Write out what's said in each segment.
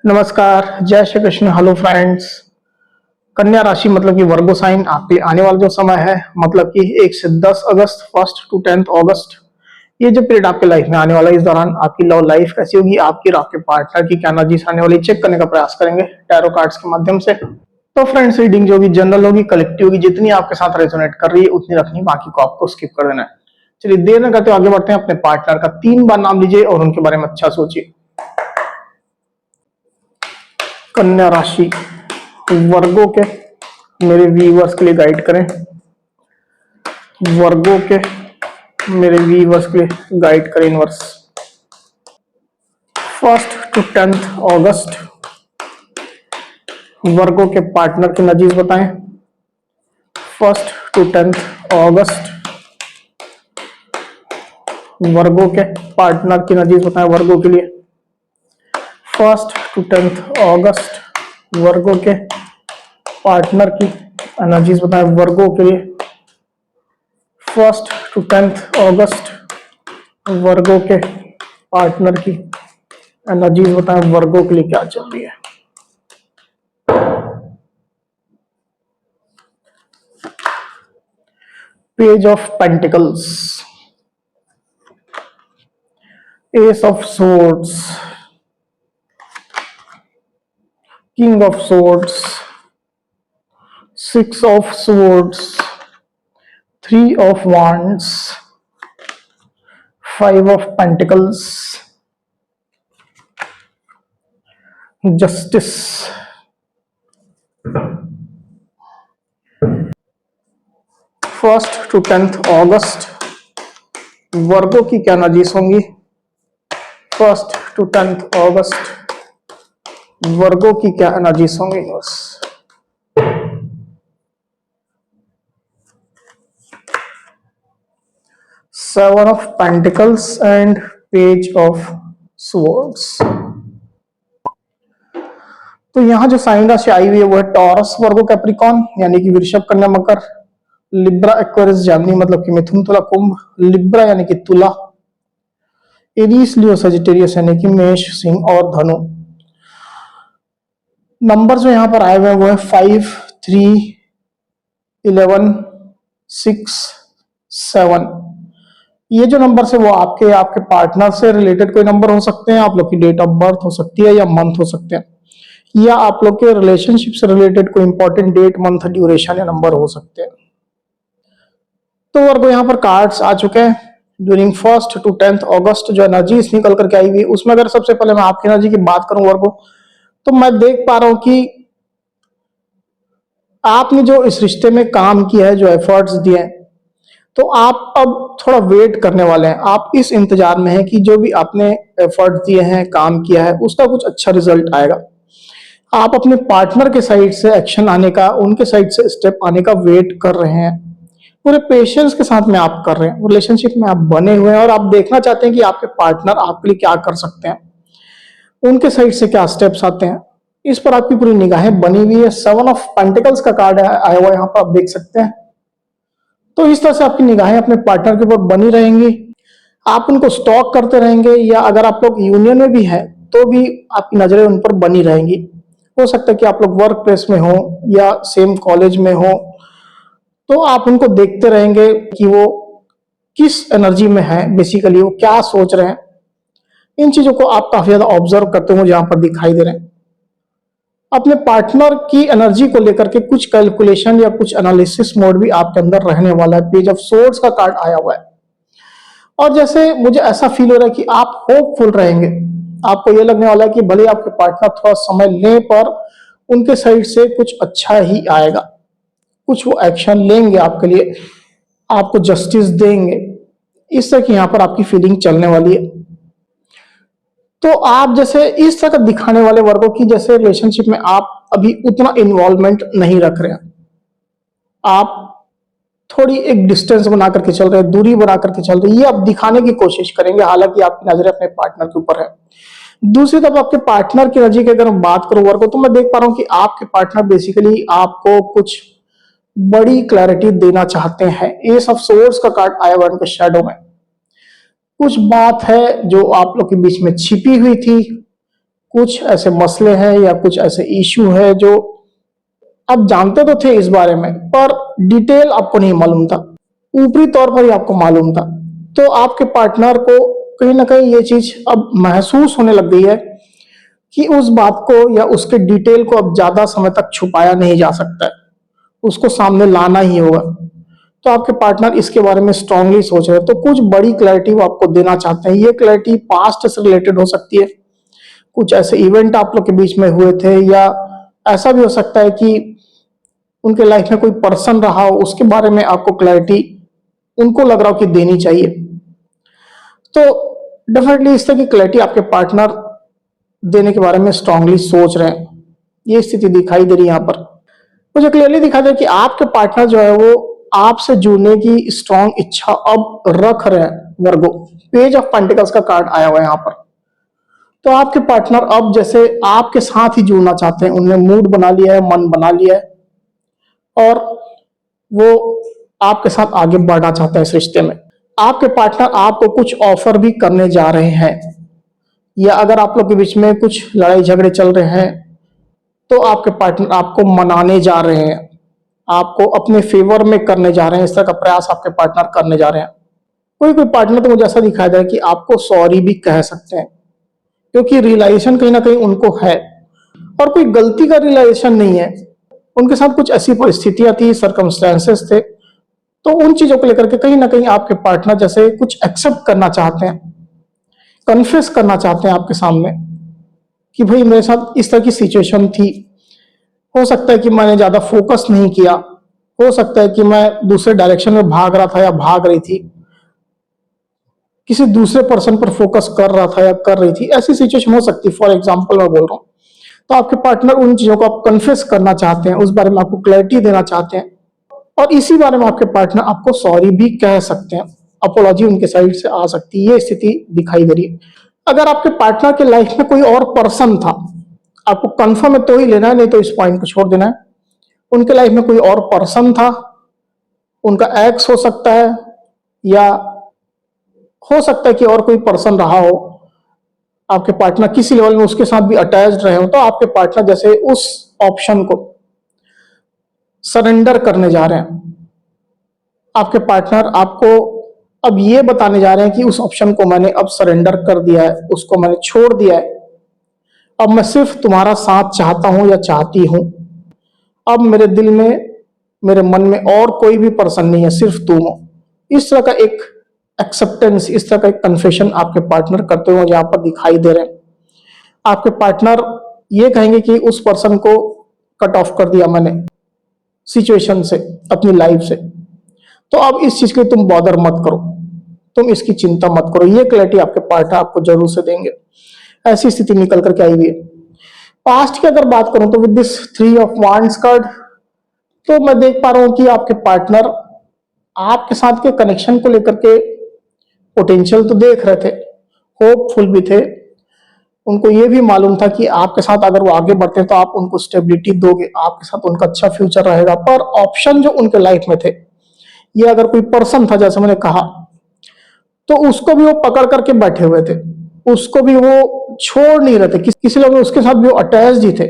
नमस्कार, जय Shri Krishna. Hello friends. कन्या राशि मतलब कि वर्गो साइन आपके आने वाला जो समय है मतलब कि 1 से 10 अगस्त, 1 टू 10 अगस्त, ये जो पीरियड आपके लाइफ में आने वाला है, इस दौरान आपकी लव लाइफ कैसी होगी, आपकी और आपके पार्टनर की क्या एनर्जीज आने वाली, चेक करने का प्रयास करेंगे टैरो कार्ड्स के माध्यम से। तो फ्रेंड्स, रीडिंग जो भी जनरल होगी, कलेक्टिव होगी, जितनी आपके साथ रेजोनेट कर रही है उतनी रखनी, बाकी को आपको स्किप कर देना है। चलिए देर न करते आगे बढ़ते हैं। अपने पार्टनर का 3 बार नाम लीजिए और उनके बारे में अच्छा सोचिए। कन्या राशि वर्गों के मेरे व्यूवर्स के लिए गाइड करें। वर्गों के मेरे व्यूवर्स के लिए गाइड करें इनवर्स। 1 टू 10 अगस्त वर्गों के पार्टनर की नजीज बताएं। 1 टू 10 अगस्त वर्गों के पार्टनर की नजीज बताएं वर्गों के लिए। 1 टू 10 अगस्त वर्गों के पार्टनर की एनर्जीज बताएं वर्गों के लिए। 1 टू 10 अगस्त वर्गों के पार्टनर की एनर्जीज बताएं वर्गों के लिए क्या चल रही है। Page of pentacles, ace of swords, king of swords, 6 of swords, 3 of wands, 5 of pentacles, justice. 1 to 10 अगस्त वर्गों की क्या एनर्जीज होंगी। 1 टू 10 अगस्त वर्गों की क्या एनर्जीज होंगी। बस 7 of pentacles and page of swords. तो यहां जो साइन राशि आई हुई है वो है टॉरस, वर्गो, कैप्रिकॉन यानी कि वृषभ, कन्या, मकर, लिब्रा, एक्वेरियस, जामिनी मतलब कि मिथुन, तुला, कुंभ, लिब्रा यानी कि तुला, एरीज, लियो, सजिटेरियस यानी कि मेष, सिंह और धनु। नंबर जो यहां पर आए हुए हैं वो है 5, 3, 11, 6, 7। ये जो नंबर है वो आपके आपके पार्टनर से रिलेटेड कोई नंबर हो सकते हैं, आप लोग की डेट ऑफ बर्थ हो सकती है या मंथ हो सकते हैं, या आप लोग के रिलेशनशिप से रिलेटेड कोई इंपॉर्टेंट डेट, मंथ, ड्यूरेशन या नंबर हो सकते हैं। तो वर्गो यहाँ पर कार्ड्स आ चुके हैं ड्यूरिंग 1 टू 10 अगस्त। जो एनर्जी निकल करके आई हुई उसमें अगर सबसे पहले मैं आपकी एनर्जी की बात करूं वर्गो, तो मैं देख पा रहा हूं कि आपने जो इस रिश्ते में काम किया है, जो एफर्ट्स दिए हैं, तो आप अब थोड़ा वेट करने वाले हैं। आप इस इंतजार में हैं कि जो भी आपने एफर्ट दिए हैं, काम किया है, उसका कुछ अच्छा रिजल्ट आएगा। आप अपने पार्टनर के साइड से एक्शन आने का, उनके साइड से स्टेप आने का वेट कर रहे हैं। पूरे पेशेंस के साथ में आप कर रहे हैं, रिलेशनशिप में आप बने हुए हैं और आप देखना चाहते हैं कि आपके पार्टनर आपके लिए क्या कर सकते हैं, उनके साइड से क्या स्टेप्स आते हैं, इस पर आपकी पूरी निगाहें बनी हुई है। 7 ऑफ पेंटिकल्स का कार्ड आया हुआ है यहाँ पर, आप देख सकते हैं। तो इस तरह से आपकी निगाहें अपने पार्टनर के ऊपर बनी रहेंगी। आप उनको स्टॉक करते रहेंगे, या अगर आप लोग यूनियन में भी हैं तो भी आपकी नजरें उन पर बनी रहेंगी। हो सकता है कि आप लोग वर्क प्लेस में हो या सेम कॉलेज में हो, तो आप उनको देखते रहेंगे कि वो किस एनर्जी में है, बेसिकली वो क्या सोच रहे हैं। इन चीजों को आप काफी ज्यादा ऑब्जर्व करते हुए यहाँ पर दिखाई दे रहे हैं। अपने पार्टनर की एनर्जी को लेकर के कुछ कैलकुलेशन या कुछ एनालिसिस मोड भी आपके अंदर रहने वाला है। पेज ऑफ सोर्ड्स का कार्ड आया हुआ है और जैसे मुझे ऐसा फील हो रहा है कि आप होपफुल रहेंगे। आपको ये लगने वाला है कि भले आपके पार्टनर थोड़ा समय लें, पर उनके साइड से कुछ अच्छा ही आएगा, कुछ वो एक्शन लेंगे आपके लिए, आपको जस्टिस देंगे। इस तरह की यहाँ पर आपकी फीलिंग चलने वाली है। तो आप जैसे इस तरह का दिखाने वाले वर्गों की, जैसे रिलेशनशिप में आप अभी उतना इन्वॉल्वमेंट नहीं रख रहे हैं, आप थोड़ी एक डिस्टेंस बना करके चल रहे हैं, दूरी बना करके चल रहे हैं, ये आप दिखाने की कोशिश करेंगे, हालांकि आपकी नजरें अपने पार्टनर के ऊपर है। दूसरी तरफ आपके पार्टनर की एनर्जी की अगर हम बात करूं वर्गों, तो मैं देख पा रहा हूं कि आपके पार्टनर बेसिकली आपको कुछ बड़ी क्लैरिटी देना चाहते हैं। एस ऑफ सोर्ड्स का कार्ड आया हुआ उनके शैडो में। कुछ बात है जो आप लोग के बीच में छिपी हुई थी, कुछ ऐसे मसले हैं या कुछ ऐसे इश्यू है जो आप जानते तो थे इस बारे में, पर डिटेल आपको नहीं मालूम था, ऊपरी तौर पर ही आपको मालूम था। तो आपके पार्टनर को कहीं ना कहीं ये चीज अब महसूस होने लग गई है कि उस बात को या उसके डिटेल को अब ज्यादा समय तक छुपाया नहीं जा सकता है, उसको सामने लाना ही होगा। तो आपके पार्टनर इसके बारे में स्ट्रांगली सोच रहे हैं, तो कुछ बड़ी क्लैरिटी वो आपको देना चाहते हैं। ये क्लैरिटी पास्ट से रिलेटेड हो सकती है, कुछ ऐसे इवेंट आप लोग के बीच में हुए थे, या ऐसा भी हो सकता है कि उनके लाइफ में कोई पर्सन रहा हो, उसके बारे में आपको क्लैरिटी उनको लग रहा हो कि देनी चाहिए। तो डेफिनेटली इस तरह की क्लैरिटी आपके पार्टनर देने के बारे में स्ट्रांगली सोच रहे हैं। ये स्थिति दिखाई दे रही है यहाँ पर। मुझे क्लियरली दिखाई दे कि आपके पार्टनर जो है वो आपसे जुड़ने की स्ट्रांग इच्छा अब रख रहे हैं। वर्गो, पेज ऑफ पेंटिकल्स का कार्ड आया हुआ है यहाँ पर। तो आपके पार्टनर अब जैसे आपके साथ ही जुड़ना चाहते हैं, उन्होंने मूड बना लिया है, मन बना लिया है, और वो आपके साथ आगे बढ़ना चाहते हैं इस रिश्ते में। आपके पार्टनर आपको कुछ ऑफर भी करने जा रहे हैं, या अगर आप लोग के बीच में कुछ लड़ाई झगड़े चल रहे हैं तो आपके पार्टनर आपको मनाने जा रहे हैं, आपको अपने फेवर में करने जा रहे हैं। इस तरह का प्रयास आपके पार्टनर करने जा रहे हैं। कोई कोई पार्टनर तो मुझे ऐसा दिखाई दे रहा है कि आपको सॉरी भी कह सकते हैं, क्योंकि रियलाइजेशन कहीं ना कहीं उनको है, और कोई गलती का रियलाइजेशन नहीं है। उनके साथ कुछ ऐसी परिस्थितियां थी, सर्कमस्टेंसेस थे, तो उन चीजों को लेकर के कहीं ना कहीं आपके पार्टनर जैसे कुछ एक्सेप्ट करना चाहते हैं, कन्फेस करना चाहते हैं आपके सामने कि भाई मेरे साथ इस तरह की सिचुएशन थी, हो सकता है कि मैंने ज्यादा फोकस नहीं किया, हो सकता है कि मैं दूसरे डायरेक्शन में भाग रहा था या भाग रही थी, किसी दूसरे पर्सन पर फोकस कर रहा था या कर रही थी, ऐसी सिचुएशन हो सकती है। फॉर एग्जाम्पल मैं बोल रहा हूँ। तो आपके पार्टनर उन चीजों को आप कन्फेस करना चाहते हैं, उस बारे में आपको क्लैरिटी देना चाहते हैं, और इसी बारे में आपके पार्टनर आपको सॉरी भी कह सकते हैं, अपोलॉजी उनके साइड से आ सकती है। ये स्थिति दिखाई दे रही है। अगर आपके पार्टनर के लाइफ में कोई और पर्सन था, आपको कंफर्म है तो ही लेना है, नहीं तो इस पॉइंट को छोड़ देना है। उनके लाइफ में कोई और पर्सन था, उनका एक्स हो सकता है, या हो सकता है कि और कोई पर्सन रहा हो, आपके पार्टनर किसी लेवल में उसके साथ भी अटैच्ड रहे हो, तो आपके पार्टनर जैसे उस ऑप्शन को सरेंडर करने जा रहे हैं। आपके पार्टनर आपको अब ये बताने जा रहे हैं कि उस ऑप्शन को मैंने अब सरेंडर कर दिया है, उसको मैंने छोड़ दिया है, अब मैं सिर्फ तुम्हारा साथ चाहता हूं या चाहती हूं। अब मेरे दिल में, मेरे मन में और कोई भी पर्सन नहीं है, सिर्फ तुम हो। इस तरह का एक एक्सेप्टेंस, इस तरह का एक कन्फेशन आपके पार्टनर करते हुए यहाँ पर दिखाई दे रहे हैं। आपके पार्टनर ये कहेंगे कि उस पर्सन को कट ऑफ कर दिया मैंने सिचुएशन से, अपनी लाइफ से, तो अब इस चीज के लिए तुम बॉदर मत करो, तुम इसकी चिंता मत करो। ये क्लैरिटी आपके पार्टनर आपको जरूर से देंगे। ऐसी स्थिति निकल करके आई हुई है। पास्ट की अगर बात करूं तो with this 3 of wands card, तो मैं देख पा रहा हूं कि आपके पार्टनर आपके साथ के कनेक्शन को लेकर के पोटेंशियल तो देख रहे थे, होपफुल भी थे। उनको ये भी मालूम था कि आपके साथ अगर वो आगे बढ़ते हैं तो आप उनको स्टेबिलिटी दोगे, आपके साथ उनका अच्छा फ्यूचर रहेगा। पर ऑप्शन जो उनके लाइफ में थे, ये अगर कोई पर्सन था जैसे मैंने कहा, तो उसको भी वो पकड़ करके बैठे हुए थे, उसको भी वो छोड़ नहीं रहे थे। किसी लोग उसके साथ भी वो अटैच्ड ही थे।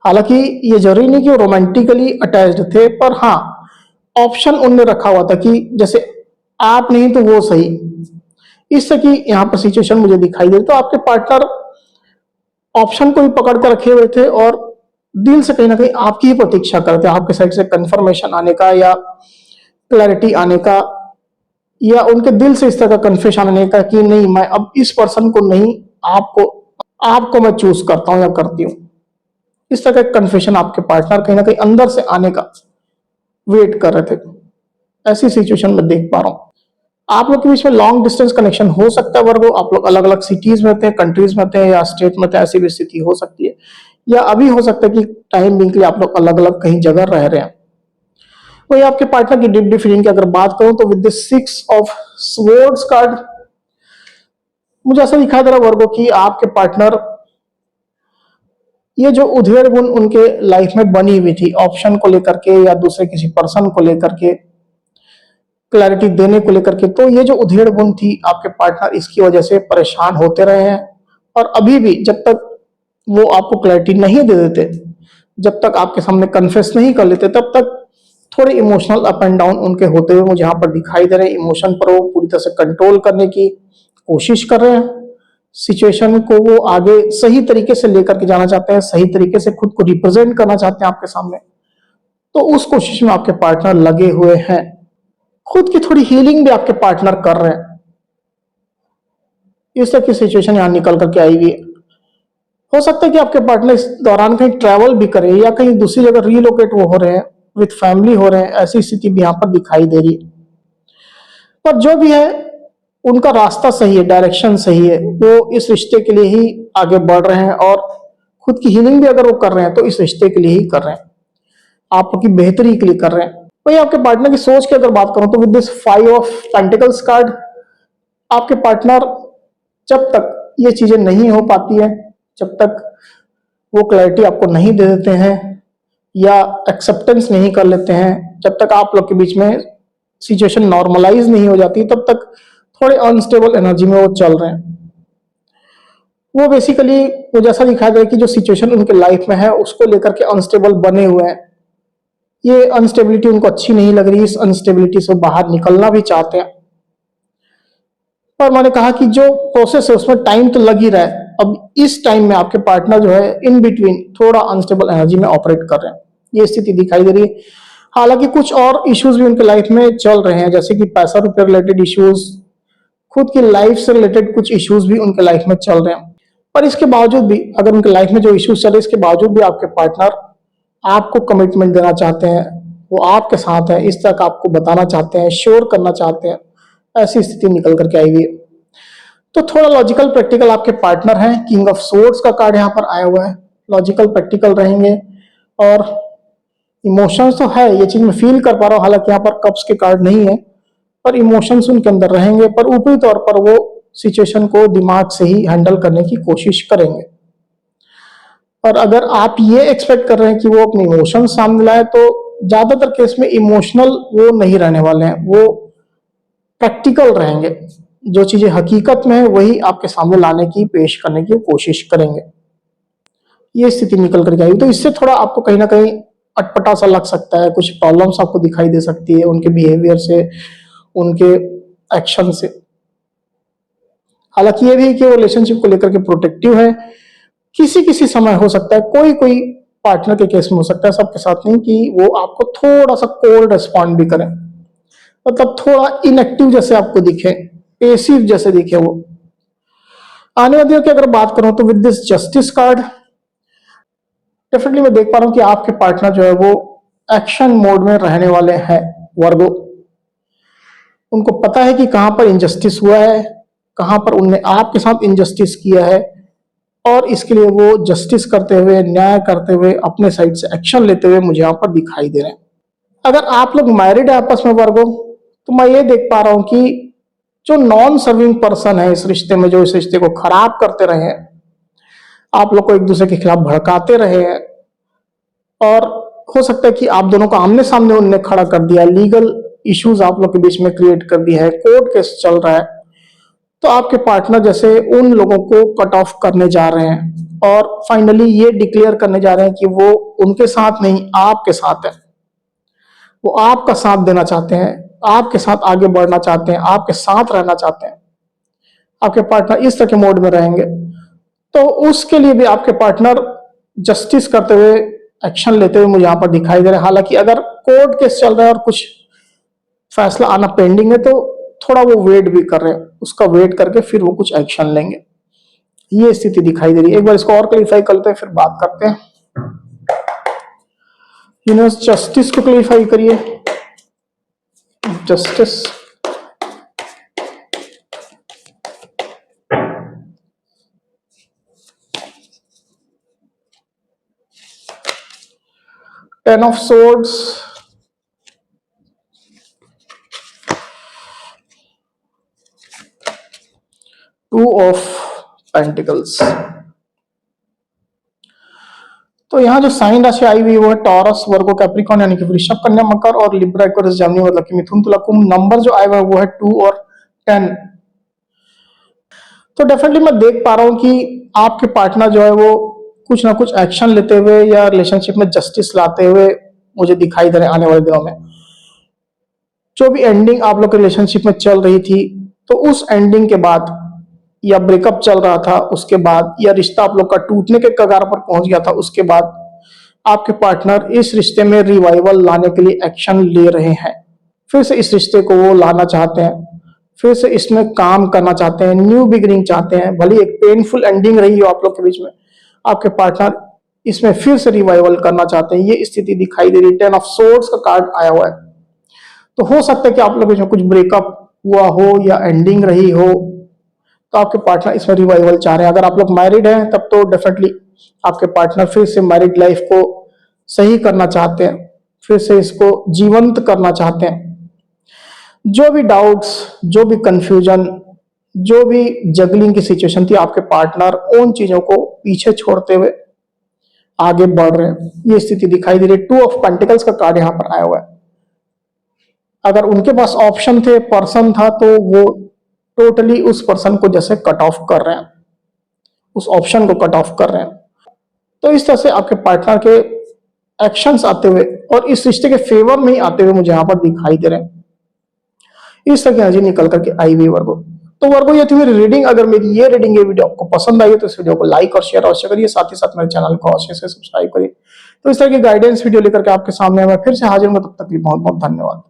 हालांकि ये जरूरी नहीं कि वो रोमांटिकली अटैच्ड थे, पर हाँ ऑप्शन उनने रखा हुआ था कि जैसे आप नहीं तो वो सही, इस तरह की यहाँ पर सिचुएशन मुझे दिखाई दे। तो आपके पार्टनर ऑप्शन को भी पकड़ कर रखे हुए थे और दिल से कहीं ना कहीं आपकी ही प्रतीक्षा करते हैं, आपके साइड से कंफर्मेशन आने का या क्लैरिटी आने का, या उनके दिल से इस तरह का कन्फेशन आने का कि नहीं, मैं अब इस पर्सन को नहीं, आपको मैं चूज करता हूं या करती हूं। इस तरह का कन्फेशन आपके पार्टनर कहीं ना कहीं अंदर से आने का वेट कर रहे थे। ऐसी सिचुएशन में देख पा रहा हूं। आप लोग के बीच में लॉन्ग डिस्टेंस कनेक्शन हो सकता है वर्गो, आप लोग अलग अलग सिटीज में होते हैं, कंट्रीज में होते हैं, या स्टेट में होते हैं, ऐसी भी स्थिति हो सकती है। या अभी हो सकता है कि टाइम बिंग के लिए आप लोग अलग अलग कहीं जगह रह रहे हैं। वही आपके पार्टनर की डीप डीप फीलिंग की अगर बात करूं तो with the 6 of swords card, मुझे ऐसा दिखा दे रहा वर्गो कि आपके पार्टनर, ये जो उधेड़ बुन उनके लाइफ में बनी हुई थी ऑप्शन को लेकर के या दूसरे किसी पर्सन को लेकर के, क्लैरिटी देने को लेकर के, तो ये जो उधेड़ बुन थी आपके पार्टनर इसकी वजह से परेशान होते रहे हैं, और अभी भी जब तक वो आपको क्लैरिटी नहीं दे देते, जब तक आपके सामने कन्फेस नहीं कर लेते, तब तक थोड़े इमोशनल अप एंड डाउन उनके होते हुए मुझे यहाँ पर दिखाई दे रहे हैं। इमोशन पर वो पूरी तरह से कंट्रोल करने की कोशिश कर रहे हैं, सिचुएशन को वो आगे सही तरीके से लेकर के जाना चाहते हैं, सही तरीके से खुद को रिप्रेजेंट करना चाहते हैं आपके सामने। तो उस कोशिश में आपके पार्टनर लगे हुए हैं। खुद की थोड़ी हीलिंग भी आपके पार्टनर कर रहे हैं। इस तरह की सिचुएशन यहां निकल करके आई हुई है। हो सकता है कि आपके पार्टनर इस दौरान कहीं ट्रैवल भी करें या कहीं दूसरी जगह रीलोकेट वो हो रहे हैं, विद फैमिली हो रहे हैं, ऐसी स्थिति भी यहां पर दिखाई दे रही है। पर जो भी है उनका रास्ता सही है, डायरेक्शन सही है, वो इस रिश्ते के लिए ही आगे बढ़ रहे हैं और खुद की हीलिंग भी अगर वो कर रहे हैं तो इस रिश्ते के लिए ही कर रहे हैं, आप लोग की बेहतरी के लिए कर रहे हैं। वही आपके पार्टनर की सोच की अगर बात करूं तो with this 5 of pentacles card, आपके पार्टनर जब तक ये चीजें नहीं हो पाती है, जब तक वो क्लैरिटी आपको नहीं दे देते हैं या एक्सेप्टेंस नहीं कर लेते हैं, जब तक आप लोग के बीच में सिचुएशन नॉर्मलाइज नहीं हो जाती, तब तक थोड़े अनस्टेबल एनर्जी में वो चल रहे हैं। वो बेसिकली वो जैसा दिखाई दे कि जो सिचुएशन उनके लाइफ में है उसको लेकर के अनस्टेबल बने हुए हैं। ये अनस्टेबिलिटी उनको अच्छी नहीं लग रही, इस अनस्टेबिलिटी से बाहर निकलना भी चाहते हैं। पर मैंने कहा कि जो प्रोसेस है उसमें टाइम तो लग ही रहा है। अब इस टाइम में आपके पार्टनर जो है इन बिटवीन थोड़ा अनस्टेबल एनर्जी में ऑपरेट कर रहे हैं, ये स्थिति दिखाई दे रही है। हालांकि कुछ और इश्यूज भी उनके लाइफ में चल रहे हैं, जैसे कि पैसा रुपये रिलेटेड इश्यूज, खुद की लाइफ से रिलेटेड कुछ इश्यूज भी उनके लाइफ में चल रहे हैं। पर इसके बावजूद भी अगर उनके लाइफ में जो इश्यूज चल रहे हैं, इसके बावजूद भी आपके पार्टनर आपको कमिटमेंट देना चाहते हैं, वो आपके साथ है, इस तक आपको बताना चाहते हैं, श्योर करना चाहते हैं, ऐसी स्थिति निकल करके आई हुई है। तो थोड़ा लॉजिकल प्रैक्टिकल आपके पार्टनर हैं। किंग ऑफ सोर्ड्स का कार्ड यहाँ पर आया हुआ है, लॉजिकल प्रैक्टिकल रहेंगे और इमोशंस तो है, ये चीज मैं फील कर पा रहा हूँ। हालांकि यहाँ पर कप्स के कार्ड नहीं है, पर इमोशंस उनके अंदर रहेंगे, पर ऊपरी तौर पर वो सिचुएशन को दिमाग से ही हैंडल करने की कोशिश करेंगे। और अगर आप ये एक्सपेक्ट कर रहे हैं कि वो अपने इमोशन सामने लाए, तो ज्यादातर केस में इमोशनल वो नहीं रहने वाले हैं, वो प्रैक्टिकल रहेंगे। जो चीजें हकीकत में है वही आपके सामने लाने की, पेश करने की कोशिश करेंगे। ये स्थिति निकल करके आई, तो इससे थोड़ा आपको कहीं ना कहीं अटपटा सा लग सकता है, कुछ प्रॉब्लम्स आपको दिखाई दे सकती है उनके बिहेवियर से, उनके एक्शन से। हालांकि ये भी कि वो रिलेशनशिप को लेकर के प्रोटेक्टिव है। किसी किसी समय हो सकता है, कोई कोई पार्टनर के केस में हो सकता है, सबके साथ नहीं, कि वो आपको थोड़ा सा कोल्ड रिस्पॉन्ड भी करें, मतलब थोड़ा इनएक्टिव जैसे आपको दिखे, पेसिव जैसे दिखे वो। आने वाले की अगर बात करूं तो with this justice card, definitely मैं देख पा रहा हूं कि आपके पार्टनर जो है वो एक्शन मोड में रहने वाले हैं, वर्गो। उनको पता है कि कहां पर इनजस्टिस हुआ है, कहां पर उनने आपके साथ इनजस्टिस किया है, और इसके लिए वो जस्टिस करते हुए, न्याय करते हुए, अपने साइड से एक्शन लेते हुए मुझे यहां पर दिखाई दे रहे हैं। अगर आप लोग मैरिड है आपस में वर्गो, तो मैं ये देख पा रहा हूं कि जो नॉन सर्विंग पर्सन है इस रिश्ते में, जो इस रिश्ते को खराब करते रहे हैं, आप लोग को एक दूसरे के खिलाफ भड़काते रहे हैं, और हो सकता है कि आप दोनों को आमने सामने उनने खड़ा कर दिया, लीगल इश्यूज आप लोग के बीच में क्रिएट कर दिया है, कोर्ट केस चल रहा है, तो आपके पार्टनर जैसे उन लोगों को कट ऑफ करने जा रहे हैं और फाइनली ये डिक्लेयर करने जा रहे हैं कि वो उनके साथ नहीं, आपके साथ है। वो आपका साथ देना चाहते हैं, आपके साथ आगे बढ़ना चाहते हैं, आपके साथ रहना चाहते हैं। आपके पार्टनर इस तरह के मोड में रहेंगे, तो उसके लिए भी आपके पार्टनर जस्टिस करते हुए, एक्शन लेते हुए मुझे यहां पर दिखाई दे रहे हैं। हालांकि अगर कोर्ट केस चल रहा है और कुछ फैसला आना पेंडिंग है, तो थोड़ा वो वेट भी कर रहे हैं, उसका वेट करके फिर वो कुछ एक्शन लेंगे, ये स्थिति दिखाई दे रही है। एक बार इसको और क्लैरिफाई करते हैं, फिर बात करते हैं। यूनिवर्स जस्टिस को क्लैरिफाई करिए। Justice, ten of swords, two of pentacles. तो यहाँ जो साइन राशि आई हुई वो है टॉरस, वर्गो, कैप्रिकॉर्न यानी कि वृषभ, कन्या, मकर, और लिब्रा, एक्वेरियस, जेमिनी मतलब कि मिथुन, तुला, कुंभ। नंबर जो आए हुआ है वो है 2 और 10। तो डेफिनेटली मैं देख पा रहा हूं कि आपके पार्टनर जो है वो कुछ ना कुछ एक्शन लेते हुए या रिलेशनशिप में जस्टिस लाते हुए मुझे दिखाई दे रहे हैं आने वाले दिनों में। जो भी एंडिंग आप लोग के रिलेशनशिप में चल रही थी, तो उस एंडिंग के बाद या ब्रेकअप चल रहा था उसके बाद, या रिश्ता आप लोग का टूटने के कगार पर पहुंच गया था उसके बाद, आपके पार्टनर इस रिश्ते में रिवाइवल लाने के लिए एक्शन ले रहे हैं। फिर से इस रिश्ते को वो लाना चाहते हैं, फिर से इसमें काम करना चाहते हैं, न्यू बिगिनिंग चाहते हैं। भले एक पेनफुल एंडिंग रही हो आप लोग के बीच में, आपके पार्टनर इसमें फिर से रिवाइवल करना चाहते हैं। ये स्थिति दिखाई दे रही है। 10 ऑफ सोर्ड्स का कार्ड आया हुआ है। तो हो सकता है कि आप लोग के बीच में कुछ ब्रेकअप हुआ हो या एंडिंग रही हो, तो आपके पार्टनर इसमें रिवाइवल चाह रहे हैं। अगर आप लोग मैरिड हैं तब तो डेफिनेटली आपके पार्टनर फिर से मैरिड लाइफ को सही करना चाहते हैं, फिर से इसको जीवंत करना चाहते हैं। जो भी डाउट्स, जो भी कंफ्यूजन, जो भी जगलिंग की सिचुएशन थी, आपके पार्टनर उन चीजों को पीछे छोड़ते हुए आगे बढ़ रहे हैं। ये स्थिति दिखाई दे रही है। 2 ऑफ पेंटिकल्स का कार्ड यहां पर आया हुआ है। अगर उनके पास ऑप्शन थे, पर्सन था, तो वो टोटली उस पर्सन को जैसे कट ऑफ कर रहे हैं, उस ऑप्शन को कट ऑफ कर रहे हैं। तो इस तरह से आपके पार्टनर के एक्शंस आते हुए और इस रिश्ते के फेवर में ही आते हुए मुझे यहां पर दिखाई दे रहे हैं। इस तरह की एनर्जी निकल करके आई हुई वर्गो। तो वर्गो, ये थी मेरी रीडिंग। अगर मेरी ये रीडिंग, ये वीडियो आपको पसंद आई है तो इस वीडियो को लाइक और शेयर अवश्य करिए। साथ ही साथ मेरे चैनल को अवश्य से सब्सक्राइब करिए। तो इस तरह की गाइडेंस वीडियो लेकर के आपके सामने मैं फिर से हाजिर हूं। तब तक के लिए बहुत बहुत धन्यवाद।